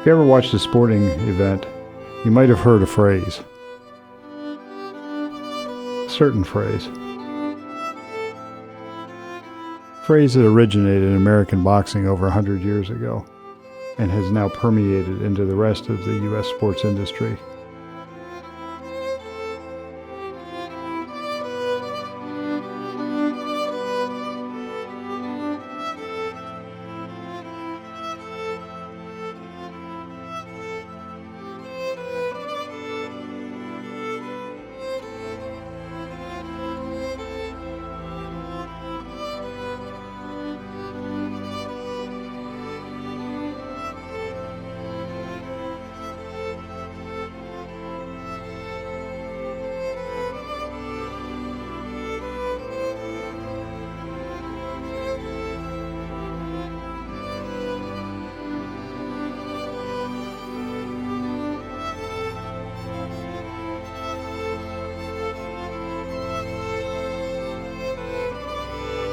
If you ever watched a sporting event, you might have heard a phrase. A certain phrase. A phrase that originated in American boxing over 100 years ago and has now permeated into the rest of the U.S. sports industry.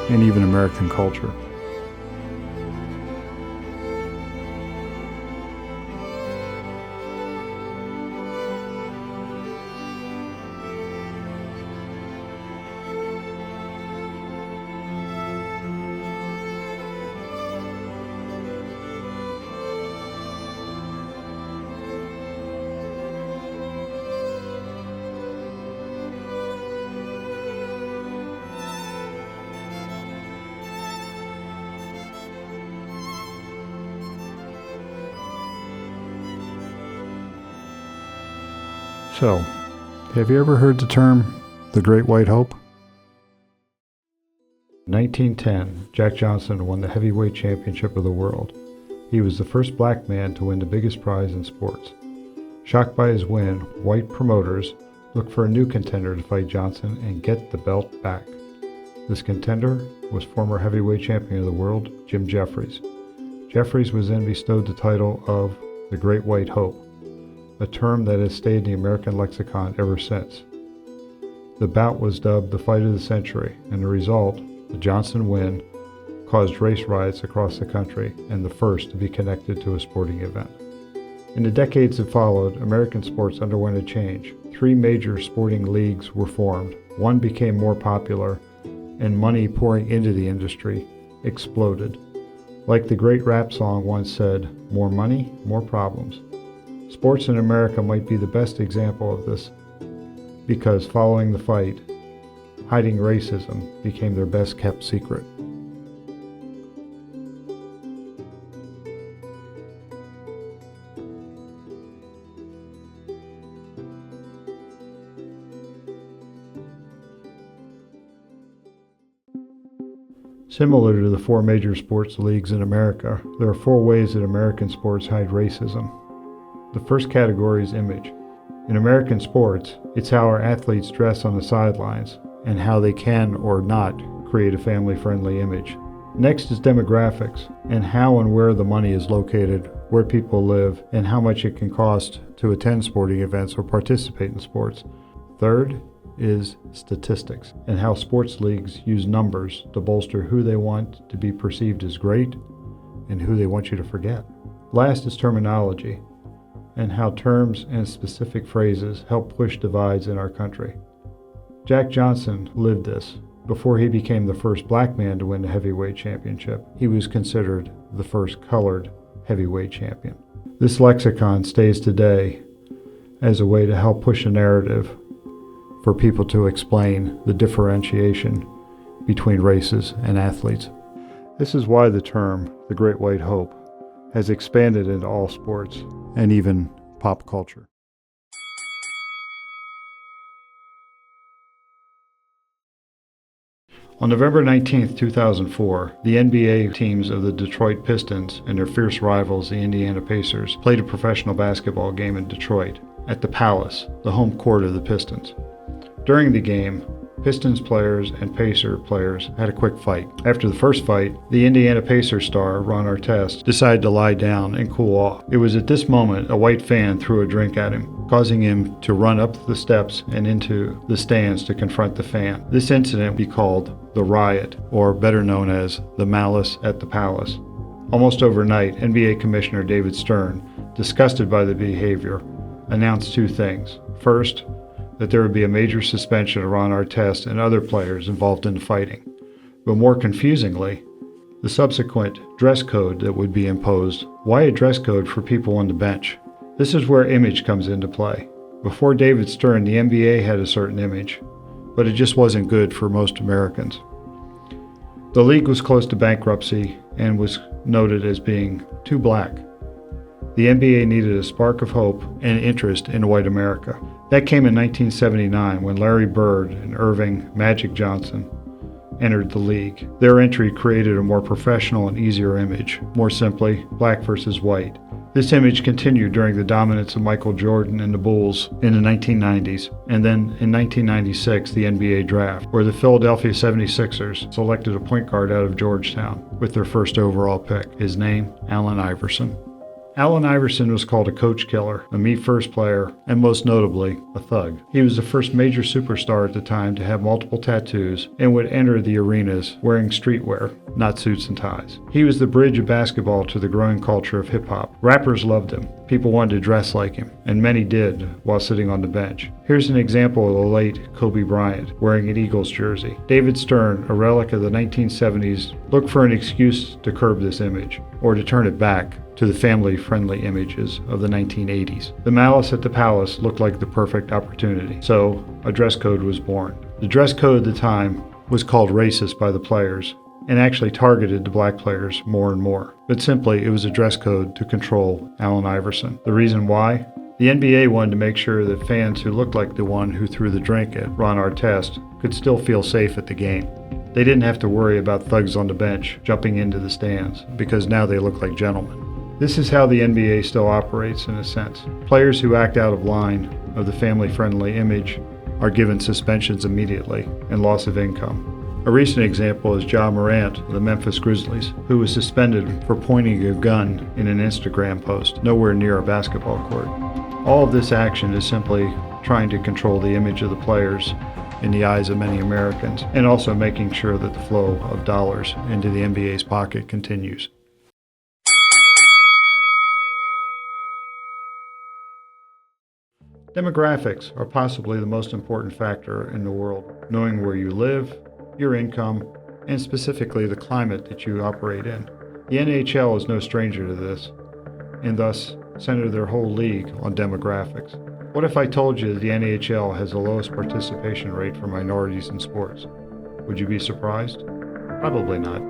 And even American culture. So, have you ever heard the term, the Great White Hope? In 1910, Jack Johnson won the heavyweight championship of the world. He was the first black man to win the biggest prize in sports. Shocked by his win, white promoters looked for a new contender to fight Johnson and get the belt back. This contender was former heavyweight champion of the world, Jim Jeffries. Jeffries was then bestowed the title of the Great White Hope, a term that has stayed in the American lexicon ever since. The bout was dubbed the fight of the century, and the result, the Johnson win, caused race riots across the country and the first to be connected to a sporting event. In the decades that followed, American sports underwent a change. 3 major sporting leagues were formed. One became more popular, and money pouring into the industry exploded. Like the great rap song once said, "More money, more problems." Sports in America might be the best example of this, because following the fight, hiding racism became their best kept secret. Similar to the 4 major sports leagues in America, there are 4 ways that American sports hide racism. The first category is image. In American sports, it's how our athletes dress on the sidelines and how they can or not create a family-friendly image. Next is demographics and how and where the money is located, where people live, and how much it can cost to attend sporting events or participate in sports. Third is statistics and how sports leagues use numbers to bolster who they want to be perceived as great and who they want you to forget. Last is terminology and how terms and specific phrases help push divides in our country. Jack Johnson lived this. Before he became the first black man to win the heavyweight championship, he was considered the first colored heavyweight champion. This lexicon stays today as a way to help push a narrative for people to explain the differentiation between races and athletes. This is why the term, the Great White Hope, has expanded into all sports and even pop culture. On November 19, 2004, the NBA teams of the Detroit Pistons and their fierce rivals, the Indiana Pacers, played a professional basketball game in Detroit at the Palace, the home court of the Pistons. During the game, Pistons players and Pacer players had a quick fight. After the first fight, the Indiana Pacers star, Ron Artest, decided to lie down and cool off. It was at this moment a white fan threw a drink at him, causing him to run up the steps and into the stands to confront the fan. This incident would be called the riot, or better known as the Malice at the Palace. Almost overnight, NBA Commissioner David Stern disgusted by the behavior, announced two things. First, that there would be a major suspension of Ron Artest and other players involved in the fighting. But more confusingly, the subsequent dress code that would be imposed. Why a dress code for people on the bench? This is where image comes into play. Before David Stern, the NBA had a certain image, but it just wasn't good for most Americans. The league was close to bankruptcy and was noted as being too black. The NBA needed a spark of hope and interest in white America. That came in 1979 when Larry Bird and Irving Magic Johnson entered the league. Their entry created a more professional and easier image, more simply, black versus white. This image continued during the dominance of Michael Jordan and the Bulls in the 1990s, and then in 1996, the NBA draft, where the Philadelphia 76ers selected a point guard out of Georgetown with their first overall pick. His name, Allen Iverson. Allen Iverson was called a coach killer, a me-first player, and most notably, a thug. He was the first major superstar at the time to have multiple tattoos and would enter the arenas wearing streetwear, not suits and ties. He was the bridge of basketball to the growing culture of hip-hop. Rappers loved him. People wanted to dress like him, and many did while sitting on the bench. Here's an example of the late Kobe Bryant wearing an Eagles jersey. David Stern, a relic of the 1970s, looked for an excuse to curb this image, or to turn it back to the family-friendly images of the 1980s. The Malice at the Palace looked like the perfect opportunity, so a dress code was born. The dress code at the time was called racist by the players, and actually targeted the black players more and more. But simply, it was a dress code to control Allen Iverson. The reason why? The NBA wanted to make sure that fans who looked like the one who threw the drink at Ron Artest could still feel safe at the game. They didn't have to worry about thugs on the bench jumping into the stands, because now they look like gentlemen. This is how the NBA still operates in a sense. Players who act out of line of the family-friendly image are given suspensions immediately and loss of income. A recent example is Ja Morant of the Memphis Grizzlies, who was suspended for pointing a gun in an Instagram post nowhere near a basketball court. All of this action is simply trying to control the image of the players in the eyes of many Americans, and also making sure that the flow of dollars into the NBA's pocket continues. Demographics are possibly the most important factor in the world. Knowing where you live, your income, and specifically the climate that you operate in. The NHL is no stranger to this, and thus centered their whole league on demographics. What if I told you that the NHL has the lowest participation rate for minorities in sports? Would you be surprised? Probably not.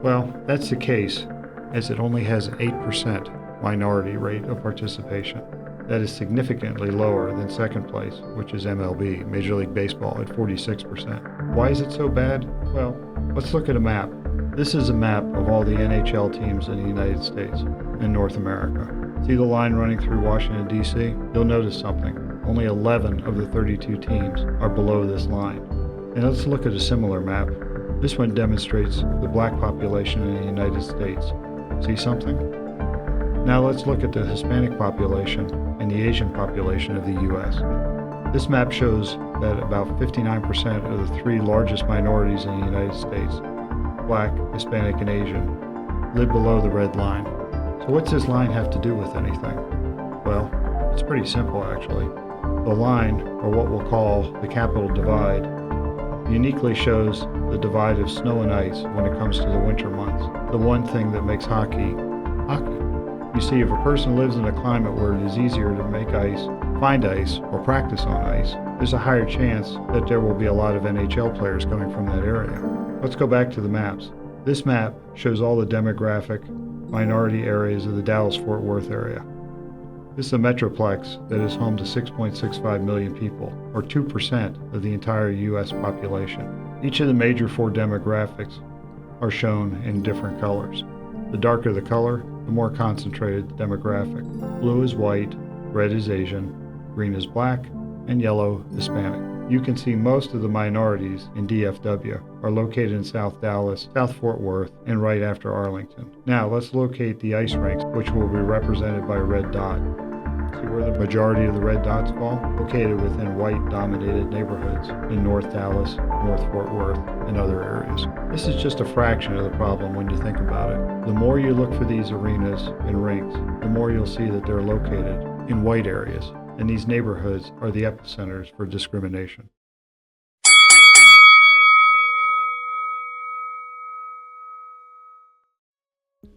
Well, that's the case, as it only has an 8% minority rate of participation. That is significantly lower than second place, which is MLB, Major League Baseball, at 46%. Why is it so bad? Well, let's look at a map. This is a map of all the NHL teams in the United States and North America. See the line running through Washington, D.C.? You'll notice something. Only 11 of the 32 teams are below this line. And let's look at a similar map. This one demonstrates the black population in the United States. See something? Now let's look at the Hispanic population and the Asian population of the U.S. This map shows that about 59% of the three largest minorities in the United States, Black, Hispanic, and Asian, live below the red line. So what's this line have to do with anything? Well, it's pretty simple actually. The line, or what we'll call the capital divide, uniquely shows the divide of snow and ice when it comes to the winter months. The one thing that makes hockey, hockey. You see, if a person lives in a climate where it is easier to make ice, find ice, or practice on ice, there's a higher chance that there will be a lot of NHL players coming from that area. Let's go back to the maps. This map shows all the demographic minority areas of the Dallas-Fort Worth area. This is a metroplex that is home to 6.65 million people, or 2% of the entire U.S. population. Each of the major four demographics are shown in different colors. The darker the color, the more concentrated the demographic. Blue is white, red is Asian, green is black, and yellow Hispanic. You can see most of the minorities in DFW are located in South Dallas, South Fort Worth, and right after Arlington. Now let's locate the ice rinks, which will be represented by a red dot. See where the majority of the red dots fall? Located within white-dominated neighborhoods in North Dallas, North Fort Worth, and other areas. This is just a fraction of the problem when you think about it. The more you look for these arenas and rinks, the more you'll see that they're located in white areas, and these neighborhoods are the epicenters for discrimination.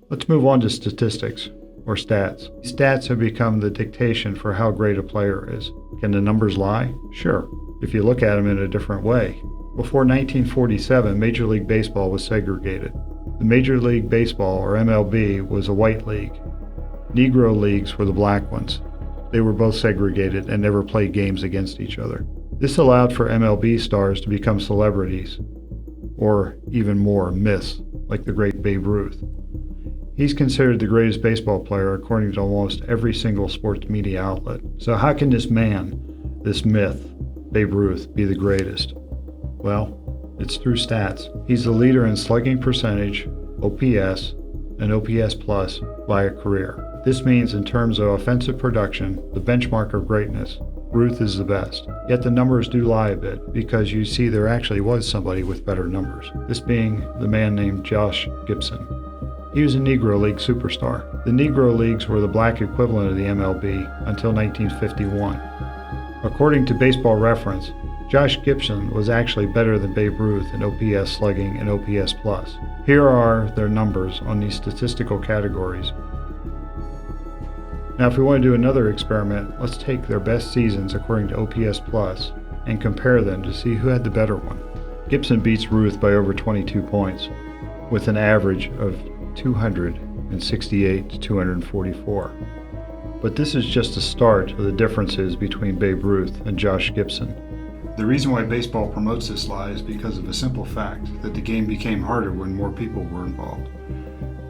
Let's move on to statistics, or stats. Stats have become the dictation for how great a player is. Can the numbers lie? Sure, if you look at them in a different way. Before 1947, Major League Baseball was segregated. The Major League Baseball, or MLB, was a white league. Negro leagues were the black ones. They were both segregated and never played games against each other. This allowed for MLB stars to become celebrities, or even more, myths, like the great Babe Ruth. He's considered the greatest baseball player according to almost every single sports media outlet. So how can this man, this myth, Babe Ruth, be the greatest? Well, it's through stats. He's the leader in slugging percentage, OPS, and OPS plus by a career. This means in terms of offensive production, the benchmark of greatness, Ruth is the best. Yet the numbers do lie a bit, because you see there actually was somebody with better numbers. This being the man named Josh Gibson. He was a Negro League superstar. The Negro Leagues were the black equivalent of the MLB until 1951. According to Baseball Reference, Josh Gibson was actually better than Babe Ruth in OPS slugging and OPS plus. Here are their numbers on these statistical categories. Now if we want to do another experiment, let's take their best seasons according to OPS plus and compare them to see who had the better one. Gibson beats Ruth by over 22 points, with an average of 268 to 244. But this is just the start of the differences between Babe Ruth and Josh Gibson. The reason why baseball promotes this lie is because of a simple fact that the game became harder when more people were involved,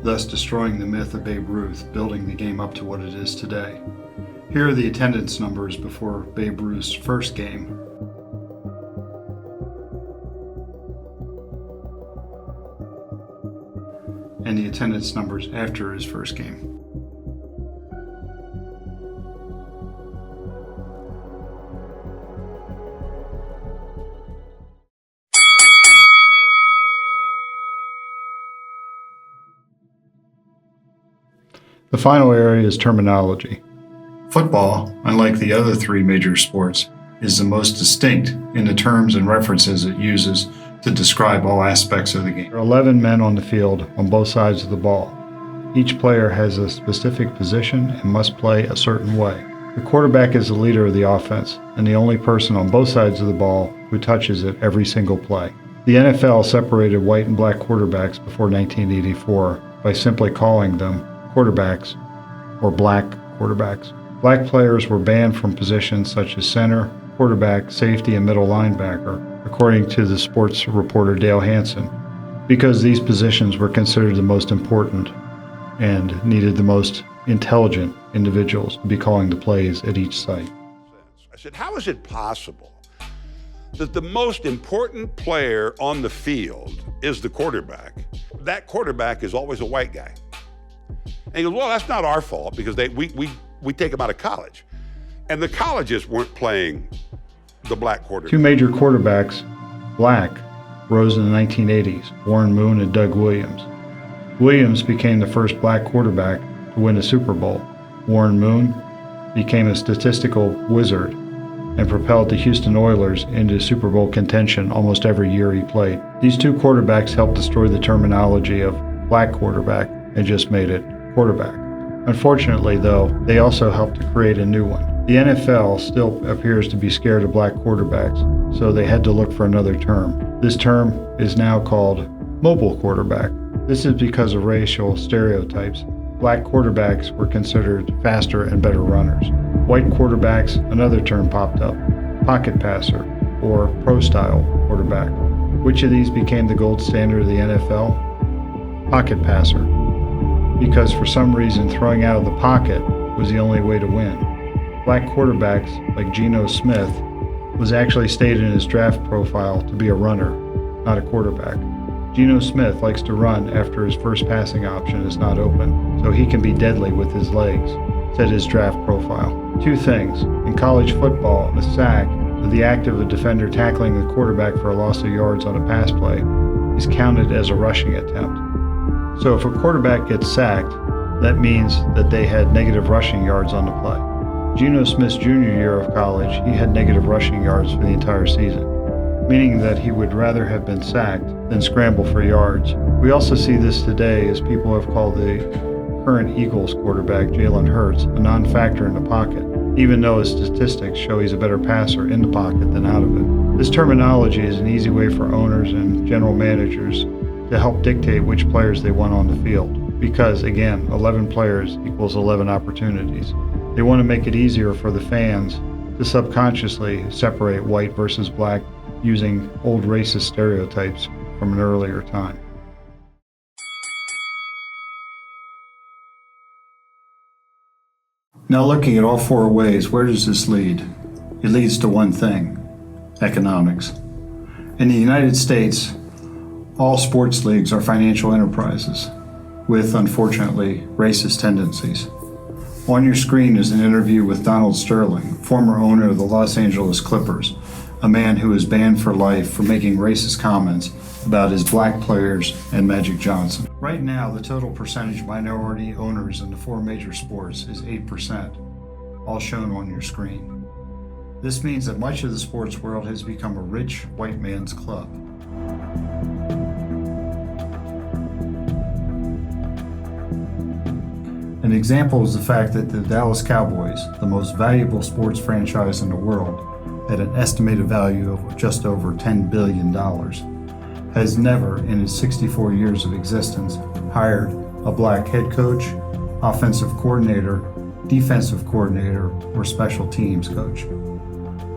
thus destroying the myth of Babe Ruth, building the game up to what it is today. Here are the attendance numbers before Babe Ruth's first game. And the attendance numbers after his first game. The final area is terminology. Football, unlike the other three major sports, is the most distinct in the terms and references it uses to describe all aspects of the game. There are 11 men on the field on both sides of the ball. Each player has a specific position and must play a certain way. The quarterback is the leader of the offense and the only person on both sides of the ball who touches it every single play. The NFL separated white and black quarterbacks before 1984 by simply calling them quarterbacks or black quarterbacks. Black players were banned from positions such as center, quarterback, safety, and middle linebacker, according to the sports reporter Dale Hansen, because these positions were considered the most important and needed the most intelligent individuals to be calling the plays at each site. I said, how is it possible that the most important player on the field is the quarterback? That quarterback is always a white guy. And he goes, well, that's not our fault because we take them out of college. And the colleges weren't playing the black quarterback. Two major quarterbacks, black, rose in the 1980s, Warren Moon and Doug Williams. Williams became the first black quarterback to win a Super Bowl. Warren Moon became a statistical wizard and propelled the Houston Oilers into Super Bowl contention almost every year he played. These two quarterbacks helped destroy the terminology of black quarterback and just made it quarterback. Unfortunately, though, they also helped to create a new one. The NFL still appears to be scared of black quarterbacks, so they had to look for another term. This term is now called mobile quarterback. This is because of racial stereotypes. Black quarterbacks were considered faster and better runners. White quarterbacks, another term popped up, pocket passer, or pro-style quarterback. Which of these became the gold standard of the NFL? Pocket passer, because for some reason throwing out of the pocket was the only way to win. Black quarterbacks, like Geno Smith, was actually stated in his draft profile to be a runner, not a quarterback. Geno Smith likes to run after his first passing option is not open, so he can be deadly with his legs. said his draft profile. Two things. In college football, a sack, the act of a defender tackling the quarterback for a loss of yards on a pass play, is counted as a rushing attempt. So if a quarterback gets sacked, that means that they had negative rushing yards on the play. Geno Smith's junior year of college, he had negative rushing yards for the entire season, meaning that he would rather have been sacked than scramble for yards. We also see this today as people have called the current Eagles quarterback, Jalen Hurts, a non-factor in the pocket, even though his statistics show he's a better passer in the pocket than out of it. This terminology is an easy way for owners and general managers to help dictate which players they want on the field, because again, 11 players equals 11 opportunities. They want to make it easier for the fans to subconsciously separate white versus black using old racist stereotypes from an earlier time. Now looking at all four ways, where does this lead? It leads to one thing: economics. In the United States, all sports leagues are financial enterprises with, unfortunately, racist tendencies. On your screen is an interview with Donald Sterling, former owner of the Los Angeles Clippers, a man who is banned for life for making racist comments about his black players and Magic Johnson. Right now, the total percentage of minority owners in the four major sports is 8%, all shown on your screen. This means that much of the sports world has become a rich white man's club. An example is the fact that the Dallas Cowboys, the most valuable sports franchise in the world, at an estimated value of just over $10 billion, has never, in its 64 years of existence, hired a black head coach, offensive coordinator, defensive coordinator, or special teams coach.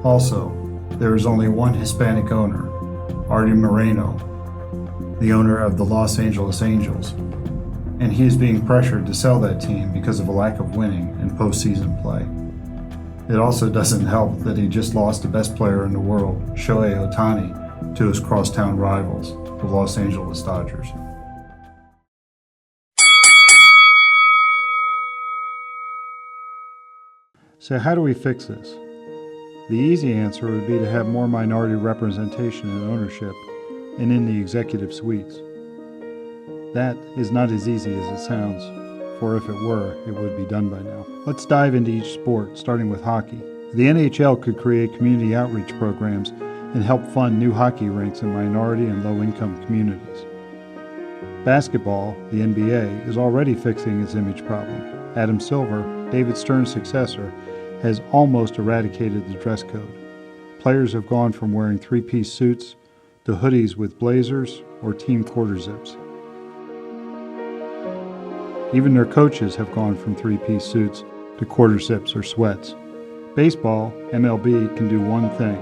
Also, there is only one Hispanic owner, Artie Moreno, the owner of the Los Angeles Angels, and he is being pressured to sell that team because of a lack of winning in postseason play. It also doesn't help that he just lost the best player in the world, Shohei Ohtani, to his crosstown rivals, the Los Angeles Dodgers. So how do we fix this? The easy answer would be to have more minority representation in ownership and in the executive suites. That is not as easy as it sounds, for if it were, it would be done by now. Let's dive into each sport, starting with hockey. The NHL could create community outreach programs and help fund new hockey rinks in minority and low-income communities. Basketball, the NBA, is already fixing its image problem. Adam Silver, David Stern's successor, has almost eradicated the dress code. Players have gone from wearing three-piece suits to hoodies with blazers or team quarter zips. Even their coaches have gone from three-piece suits to quarter zips or sweats. Baseball, MLB, can do one thing: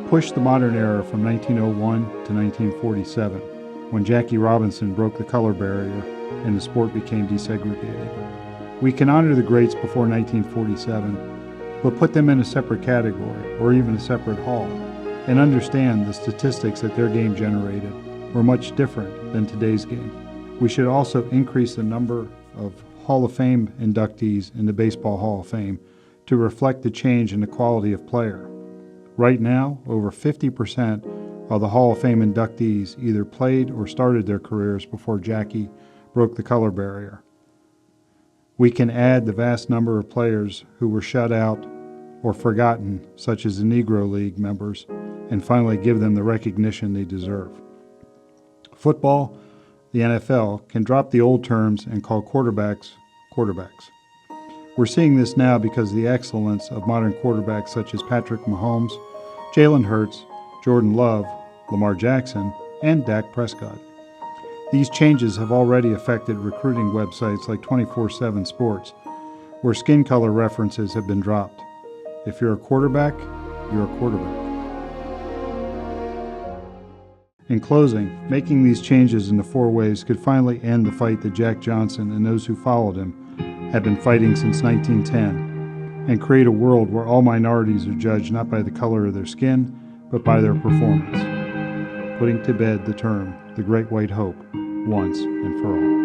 push the modern era from 1901 to 1947, when Jackie Robinson broke the color barrier and the sport became desegregated. We can honor the greats before 1947, but put them in a separate category or even a separate hall, and understand the statistics that their game generated were much different than today's game. We should also increase the number of Hall of Fame inductees in the Baseball Hall of Fame to reflect the change in the quality of player. Right now, over 50% of the Hall of Fame inductees either played or started their careers before Jackie broke the color barrier. We can add the vast number of players who were shut out or forgotten, such as the Negro League members, and finally give them the recognition they deserve. Football, the NFL, can drop the old terms and call quarterbacks quarterbacks. We're seeing this now because of the excellence of modern quarterbacks such as Patrick Mahomes, Jalen Hurts, Jordan Love, Lamar Jackson, and Dak Prescott. These changes have already affected recruiting websites like 24/7 Sports, where skin color references have been dropped. If you're a quarterback, you're a quarterback. In closing, making these changes in the four ways could finally end the fight that Jack Johnson and those who followed him have been fighting since 1910, and create a world where all minorities are judged not by the color of their skin, but by their performance, putting to bed the term, the Great White Hope, once and for all.